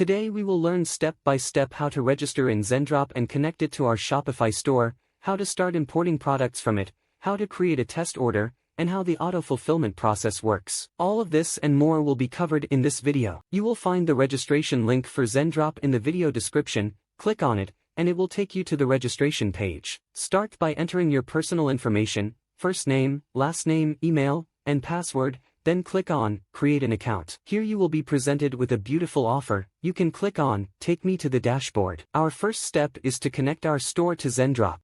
Today we will learn step by step how to register in Zendrop and connect it to our Shopify store, how to start importing products from it, how to create a test order, and how the auto-fulfillment process works. All of this and more will be covered in this video. You will find the registration link for Zendrop in the video description. Click on it, and it will take you to the registration page. Start by entering your personal information, first name, last name, email, and password, then click on Create an Account. Here you will be presented with a beautiful offer. You can click on Take me to the dashboard. Our first step is to connect our store to Zendrop.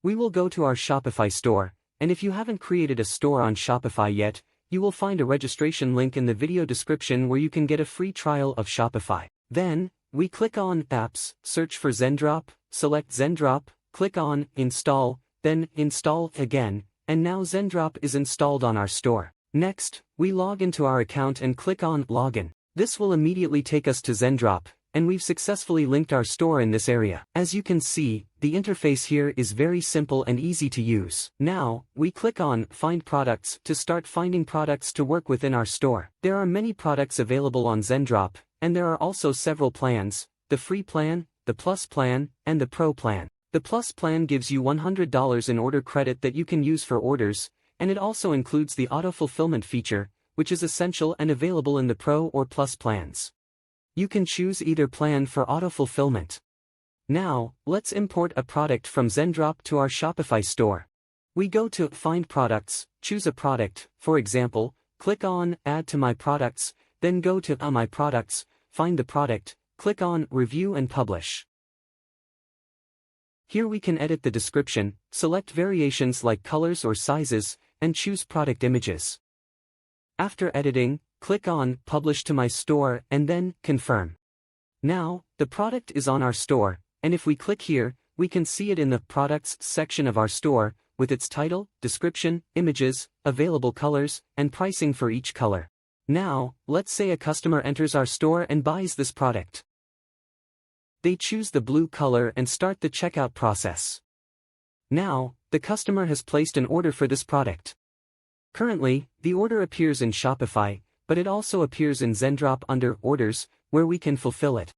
We will go to our Shopify store, and if you haven't created a store on Shopify yet, you will find a registration link in the video description where you can get a free trial of Shopify. Then, we click on Apps, search for Zendrop, select Zendrop, click on Install, then Install again, and now Zendrop is installed on our store. Next, we log into our account and click on Login. This will immediately take us to Zendrop, and we've successfully linked our store in this area. As you can see, the interface here is very simple and easy to use. Now, we click on Find Products to start finding products to work within our store. There are many products available on Zendrop, and there are also several plans: the free plan, the plus plan, and the pro plan. The plus plan gives you $100 in order credit that you can use for orders, and it also includes the auto-fulfillment feature, which is essential and available in the Pro or Plus plans. You can choose either plan for auto-fulfillment. Now, let's import a product from Zendrop to our Shopify store. We go to Find Products, choose a product, for example, click on Add to My Products, then go to My Products, find the product, click on Review and Publish. Here we can edit the description, select variations like colors or sizes, and choose product images. After editing, click on Publish to My Store and then Confirm. Now, the product is on our store, and if we click here, we can see it in the Products section of our store, with its title, description, images, available colors, and pricing for each color. Now, let's say a customer enters our store and buys this product. They choose the blue color and start the checkout process. Now, the customer has placed an order for this product. Currently, the order appears in Shopify, but it also appears in Zendrop under Orders, where we can fulfill it.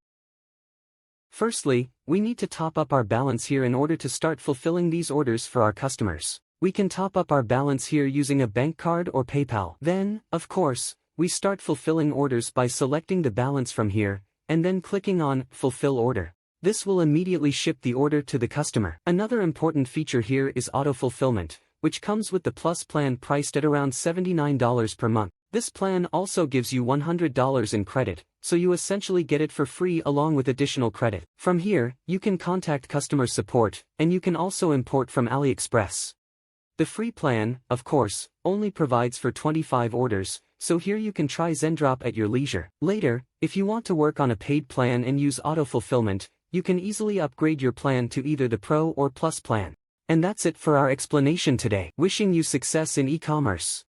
Firstly, we need to top up our balance here in order to start fulfilling these orders for our customers. We can top up our balance here using a bank card or PayPal. Then, of course, we start fulfilling orders by selecting the balance from here, and then clicking on Fulfill Order. This will immediately ship the order to the customer. Another important feature here is auto-fulfillment, which comes with the Plus plan priced at around $79 per month. This plan also gives you $100 in credit, so you essentially get it for free along with additional credit. From here, you can contact customer support, and you can also import from AliExpress. The free plan, of course, only provides for 25 orders, so here you can try Zendrop at your leisure. Later, if you want to work on a paid plan and use auto-fulfillment, you can easily upgrade your plan to either the Pro or Plus plan. And that's it for our explanation today. Wishing you success in e-commerce.